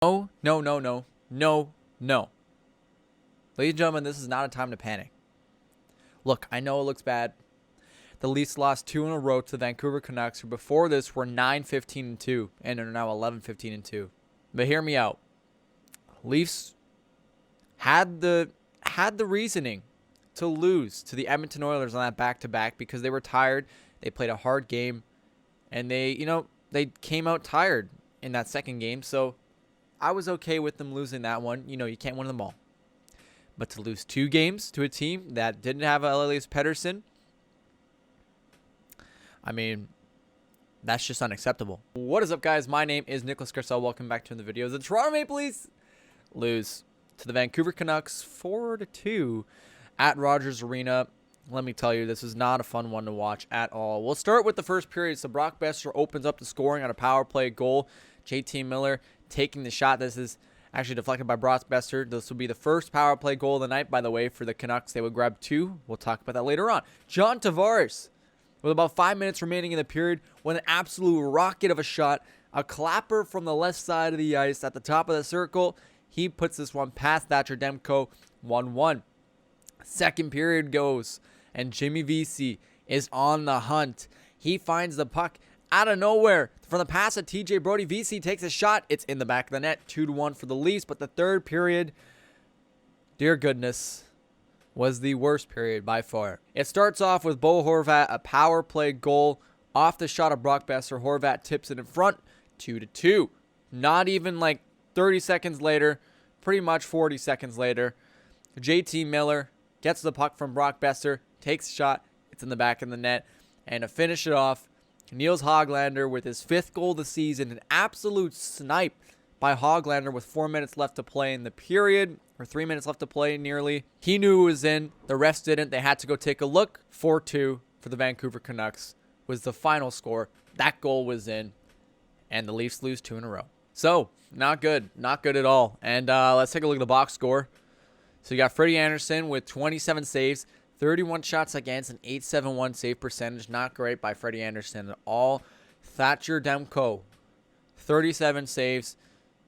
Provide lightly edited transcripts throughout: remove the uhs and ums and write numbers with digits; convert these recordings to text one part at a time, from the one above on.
No, no, no, no, no, no. Ladies and gentlemen, this is not a time to panic. Look, I know it looks bad. The Leafs lost 2 in a row to the Vancouver Canucks, who before this were 9-15-2 and are now 11-15-2. But hear me out. Leafs had the reasoning to lose to the Edmonton Oilers on that back-to-back because they were tired. They played a hard game, and they came out tired in that second game. So I was okay with them losing that one. You can't win them all. But to lose 2 games to a team that didn't have Elias Pettersson, I mean, that's just unacceptable. What is up, guys? My name is Nicholas Garcelle. Welcome back to the video. The Toronto Maple Leafs lose to the Vancouver Canucks 4-2 at Rogers Arena. Let me tell you, this is not a fun one to watch at all. We'll start with the first period. So Brock Boeser opens up the scoring on a power play goal. JT Miller taking the shot. This is actually deflected by Brock Boeser. This will be the first power play goal of the night, by the way, for the Canucks. They would grab 2. We'll talk about that later on. John Tavares, with about 5 minutes remaining in the period, with an absolute rocket of a shot, a clapper from the left side of the ice at the top of the circle. He puts this one past Thatcher Demko, 1-1. Second period goes, and Jimmy Vesey is on the hunt. He finds the puck out of nowhere from the pass of TJ Brodie. Vesey takes a shot. It's in the back of the net, 2-1 for the Leafs. But the third period, dear goodness, was the worst period by far. It starts off with Bo Horvat, a power play goal off the shot of Brock Boeser. Horvat tips it in front, 2-2. Not even like 30 seconds later, pretty much 40 seconds later, JT Miller gets the puck from Brock Boeser, takes a shot, it's in the back of the net, and to finish it off, Niels Hoglander with his 5th goal of the season, an absolute snipe by Hoglander with 4 minutes left to play in the period, or 3 minutes left to play nearly. He knew it was in, the refs didn't, they had to go take a look. 4-2 for the Vancouver Canucks was the final score. That goal was in, and the Leafs lose 2 in a row. So, not good at all. And let's take a look at the box score. So you got Freddie Anderson with 27 saves, 31 shots against, an .871 save percentage. Not great by Freddie Anderson at all. Thatcher Demko, 37 saves,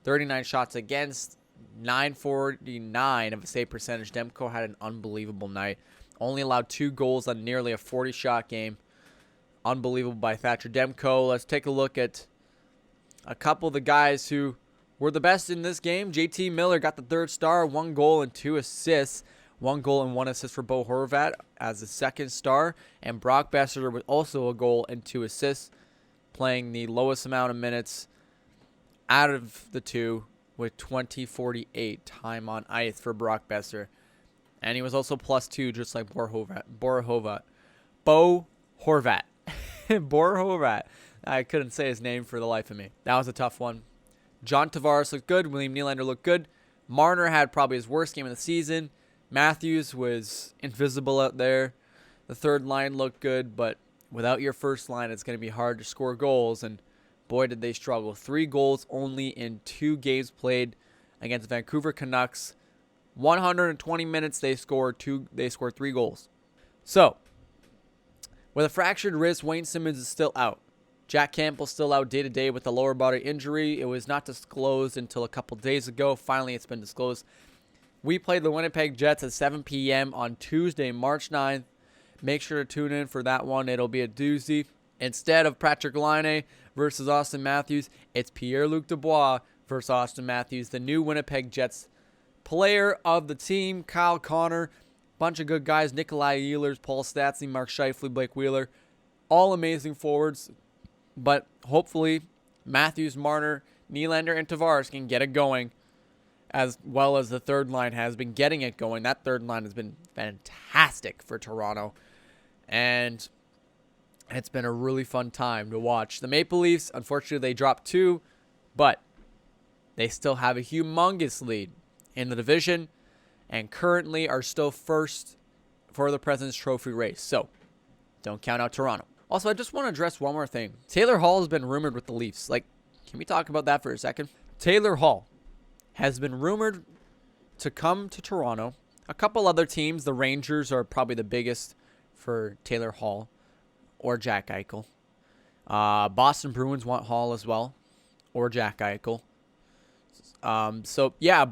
39 shots against, .949 of a save percentage. Demko had an unbelievable night. Only allowed 2 goals on nearly a 40-shot game. Unbelievable by Thatcher Demko. Let's take a look at a couple of the guys who were the best in this game. JT Miller got the 3rd star, 1 goal and 2 assists. 1 goal and 1 assist for Bo Horvat as the 2nd star. And Brock Boeser with also a goal and 2 assists, playing the lowest amount of minutes out of the 2 with 20:48 time on ice for Brock Boeser. And he was also +2, just like Bo Horvat. Bo Horvat. I couldn't say his name for the life of me. That was a tough one. John Tavares looked good. William Nylander looked good. Marner had probably his worst game of the season. Matthews was invisible out there. The third line looked good, but without your first line, it's going to be hard to score goals, and boy, did they struggle. 3 goals only in 2 games played against Vancouver Canucks. 120 minutes, they scored 3 goals. So, with a fractured wrist, Wayne Simmons is still out. Jack Campbell's still out day-to-day with a lower body injury. It was not disclosed until a couple days ago. Finally, it's been disclosed. We play the Winnipeg Jets at 7 p.m. on Tuesday, March 9th. Make sure to tune in for that one. It'll be a doozy. Instead of Patrick Laine versus Austin Matthews, it's Pierre-Luc Dubois versus Austin Matthews, the new Winnipeg Jets player of the team. Kyle Connor, bunch of good guys. Nikolai Ehlers, Paul Stastny, Mark Scheifele, Blake Wheeler. All amazing forwards. But hopefully Matthews, Marner, Nylander, and Tavares can get it going, as well as the third line has been getting it going. That third line has been fantastic for Toronto, and it's been a really fun time to watch. The Maple Leafs, unfortunately, they dropped 2, but they still have a humongous lead in the division and currently are still first for the President's Trophy race. So, don't count out Toronto. Also, I just want to address one more thing. Taylor Hall has been rumored with the Leafs. Can we talk about that for a second? Taylor Hall has been rumored to come to Toronto. A couple other teams, the Rangers are probably the biggest for Taylor Hall or Jack Eichel. Boston Bruins want Hall as well, or Jack Eichel. So yeah,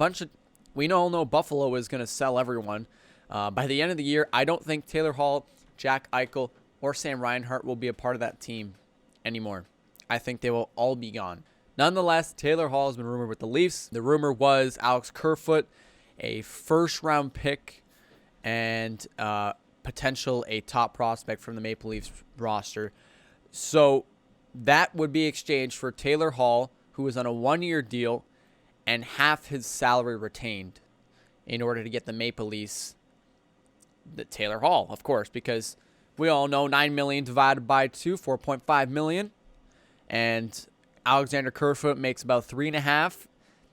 we all know Buffalo is going to sell everyone. By the end of the year, I don't think Taylor Hall, Jack Eichel, or Sam Reinhart will be a part of that team anymore. I think they will all be gone. Nonetheless, Taylor Hall has been rumored with the Leafs. The rumor was Alex Kerfoot, a first-round pick, and potential a top prospect from the Maple Leafs roster. So that would be exchanged for Taylor Hall, who is on a 1-year deal, and half his salary retained in order to get the Maple Leafs the Taylor Hall, of course, because we all know $9 million divided by 2, $4.5 million, and Alexander Kerfoot makes about 3.5.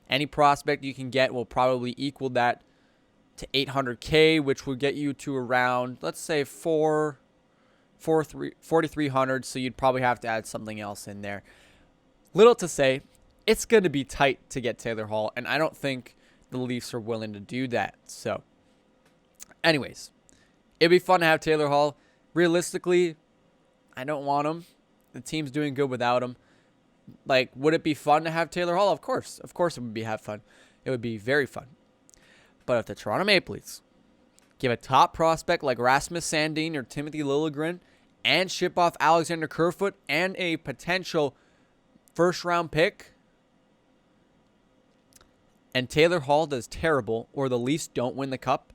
Any prospect you can get will probably equal that to $800K, which would get you to around, let's say, 4,300. So you'd probably have to add something else in there. Little to say, it's going to be tight to get Taylor Hall, and I don't think the Leafs are willing to do that. So, anyways, it'd be fun to have Taylor Hall. Realistically, I don't want him. The team's doing good without him. Like, would it be fun to have Taylor Hall? Of course. Of course it would have fun. It would be very fun. But if the Toronto Maple Leafs give a top prospect like Rasmus Sandin or Timothy Liljegren and ship off Alexander Kerfoot and a potential first-round pick, and Taylor Hall does terrible, or the Leafs don't win the cup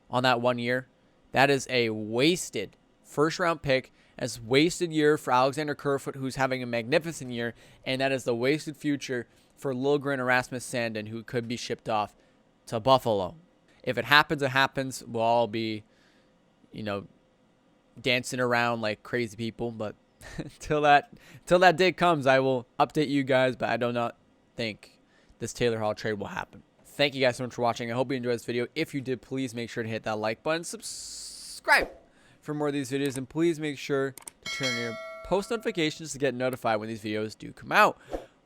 on that 1 year, that is a wasted first-round pick, as wasted year for Alexander Kerfoot, who's having a magnificent year, and that is the wasted future for Liljegren and Rasmus Sandin, who could be shipped off to Buffalo. If it happens, it happens. We'll all be, dancing around like crazy people. But till that day comes, I will update you guys. But I do not think this Taylor Hall trade will happen. Thank you guys so much for watching. I hope you enjoyed this video. If you did, please make sure to hit that like button, subscribe for more of these videos, and please make sure to turn on your post notifications to get notified when these videos do come out.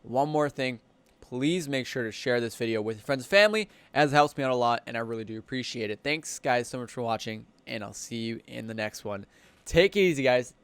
One more thing, please make sure to share this video with your friends and family, as it helps me out a lot, and I really do appreciate it. Thanks, guys, so much for watching, and I'll see you in the next one. Take it easy, guys.